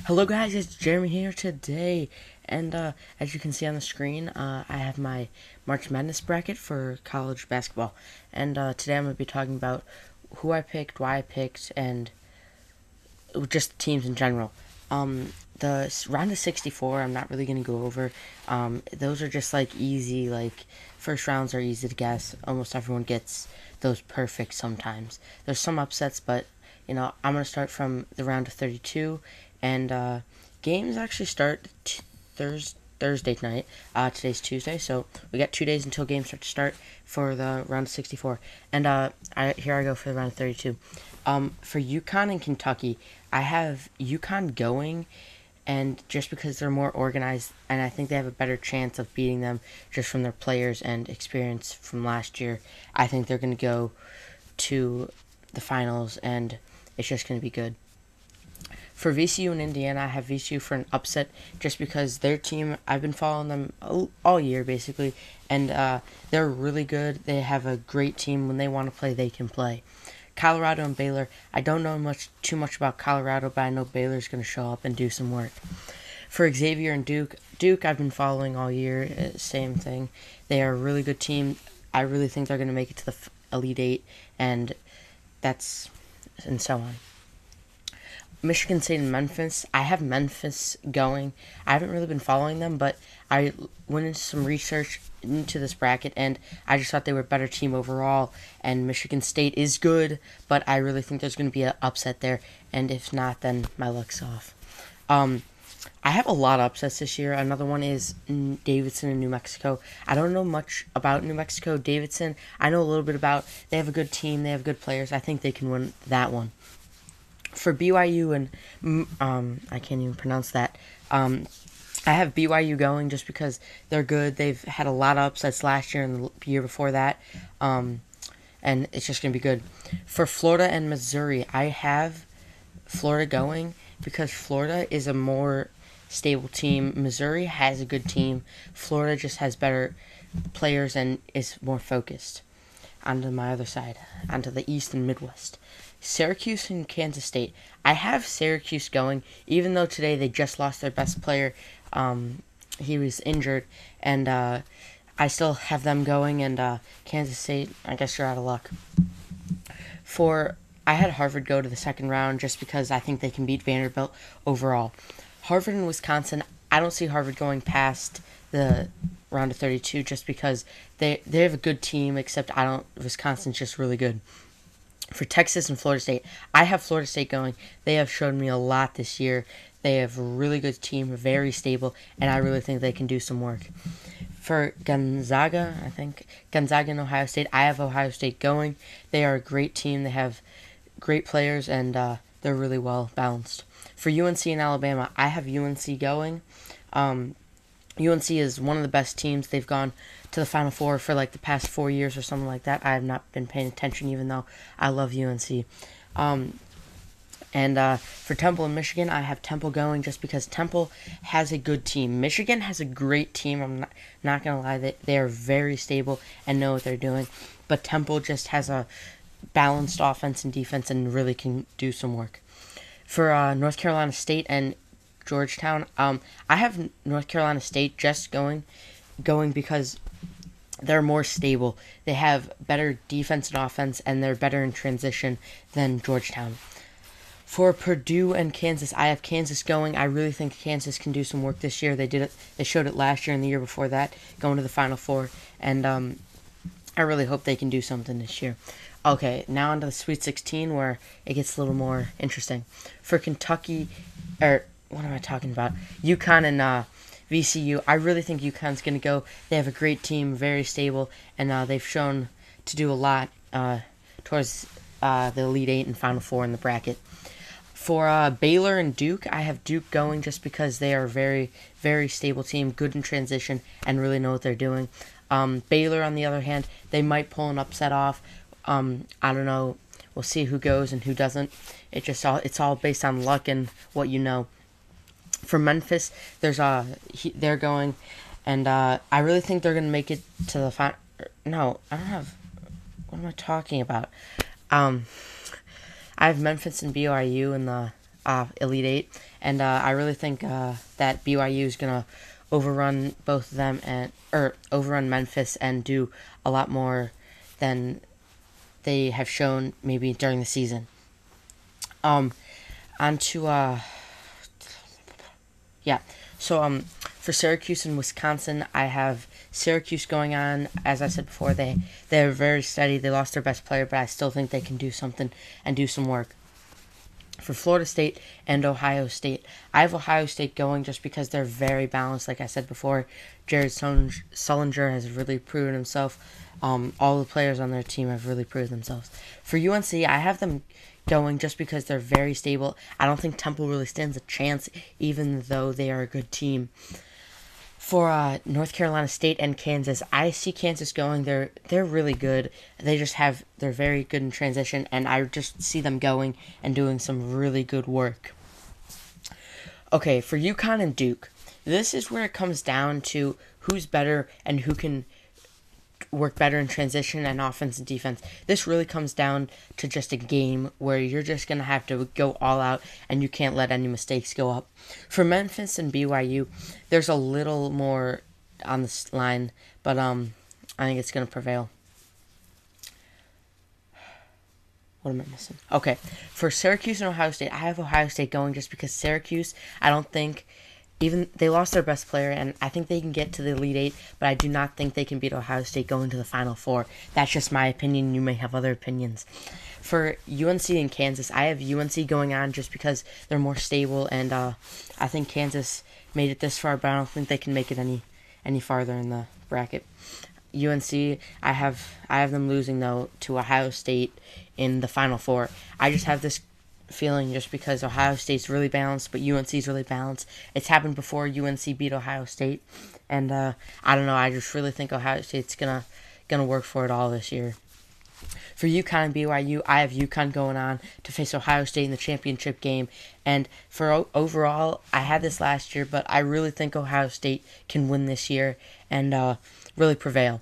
Hello guys, it's Jeremy here today, and as you can see on the screen, I have my March Madness bracket for college basketball, and today I'm going to be talking about who I picked, why I picked, and just teams in general. The round of 64, I'm not really going to go over. Those are just like easy, like first rounds are easy to guess. Almost everyone gets those perfect sometimes. There's some upsets, but I'm going to start from the round of 32, and games actually start Thursday night. Today's Tuesday, so we got 2 days until games start for the round of 64. And here I go for the round of 32. For UConn and Kentucky, I have UConn going, and just because they're more organized, and I think they have a better chance of beating them just from their players and experience from last year, I think they're going to go to the finals, and it's just going to be good. For VCU and Indiana, I have VCU for an upset just because their team, I've been following them all year basically, and they're really good. They have a great team. When they want to play, they can play. Colorado and Baylor, I don't know too much about Colorado, but I know Baylor's going to show up and do some work. For Xavier and Duke I've been following all year, same thing. They are a really good team. I really think they're going to make it to the Elite Eight, and so on. Michigan State and Memphis. I have Memphis going. I haven't really been following them, but I went into some research into this bracket, and I just thought they were a better team overall. And Michigan State is good, but I really think there's going to be an upset there. And if not, then my luck's off. I have a lot of upsets this year. Another one is Davidson and New Mexico. I don't know much about New Mexico. Davidson, I know a little bit about. They have a good team. They have good players. I think they can win that one. For BYU and I can't even pronounce that. I have BYU going just because they're good. They've had a lot of upsets last year and the year before that, and it's just going to be good. For Florida and Missouri, I have Florida going because Florida is a more stable team. Missouri has a good team. Florida just has better players and is more focused. Onto my other side, onto the East and Midwest. Syracuse and Kansas State. I have Syracuse going, even though today they just lost their best player. He was injured, and I still have them going, and Kansas State, I guess you're out of luck. I had Harvard go to the second round just because I think they can beat Vanderbilt overall. Harvard and Wisconsin, I don't see Harvard going past the round of 32 just because they have a good team, except Wisconsin's just really good. For Texas and Florida State, I have Florida State going. They have shown me a lot this year. They have a really good team, very stable, and I really think they can do some work. For Gonzaga and Ohio State, I have Ohio State going. They are a great team. They have great players, and they're really well balanced. For UNC and Alabama, I have UNC going. UNC is one of the best teams. They've gone to the Final Four for like the past 4 years or something like that. I have not been paying attention, even though I love UNC. For Temple and Michigan, I have Temple going just because Temple has a good team. Michigan has a great team. I'm not going to lie. They are very stable and know what they're doing. But Temple just has a balanced offense and defense and really can do some work. For North Carolina State and Georgetown, I have North Carolina State just going because they're more stable. They have better defense and offense, and they're better in transition than Georgetown. For Purdue and Kansas, I have Kansas going. I really think Kansas can do some work this year. They did it. They showed it last year and the year before that, going to the Final Four, and I really hope they can do something this year. Okay, now on to the Sweet 16, where it gets a little more interesting. For Kentucky, what am I talking about? UConn and VCU. I really think UConn's going to go. They have a great team, very stable, and they've shown to do a lot towards the Elite Eight and Final Four in the bracket. For Baylor and Duke, I have Duke going just because they are a very, very stable team, good in transition, and really know what they're doing. Baylor, on the other hand, they might pull an upset off. I don't know. We'll see who goes and who doesn't. It's all based on luck and what you know. For Memphis, they're going, and I really think they're going to make it to the final. No, I don't have. What am I talking about? I have Memphis and BYU in the Elite Eight, and I really think that BYU is gonna overrun both of them or overrun Memphis and do a lot more than they have shown maybe during the season. On to yeah. So for Syracuse and Wisconsin, I have Syracuse going on. As I said before, they're very steady. They lost their best player, but I still think they can do something and do some work. For Florida State and Ohio State, I have Ohio State going just because they're very balanced. Like I said before, Jared Sullinger has really proven himself. All the players on their team have really proved themselves. For UNC, I have them going just because they're very stable. I don't think Temple really stands a chance, even though they are a good team. For North Carolina State and Kansas, I see Kansas going. They're really good. They're very good in transition, and I just see them going and doing some really good work. Okay, for UConn and Duke, this is where it comes down to who's better and who can work better in transition and offense and defense. This really comes down to just a game where you're just going to have to go all out and you can't let any mistakes go up. For Memphis and BYU, there's a little more on this line, but I think it's going to prevail. What am I missing? Okay, for Syracuse and Ohio State, I have Ohio State going just because Syracuse, I don't think, even they lost their best player, and I think they can get to the Elite Eight, but I do not think they can beat Ohio State going to the Final Four. That's just my opinion. You may have other opinions. For UNC and Kansas, I have UNC going on just because they're more stable, and I think Kansas made it this far, but I don't think they can make it any farther in the bracket. UNC, I have them losing though to Ohio State in the Final Four. I just have this feeling just because Ohio State's really balanced, but UNC's really balanced. It's happened before. UNC beat Ohio State, and I don't know. I just really think Ohio State's gonna work for it all this year. For UConn and BYU, I have UConn going on to face Ohio State in the championship game. And for overall, I had this last year, but I really think Ohio State can win this year and really prevail.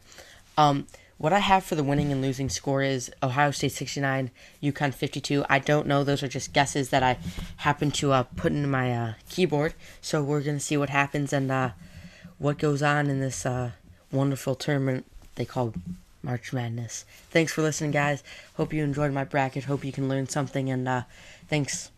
What I have for the winning and losing score is Ohio State 69, UConn 52. I don't know. Those are just guesses that I happen to put in my keyboard. So we're going to see what happens and what goes on in this wonderful tournament they call March Madness. Thanks for listening, guys. Hope you enjoyed my bracket. Hope you can learn something, and thanks.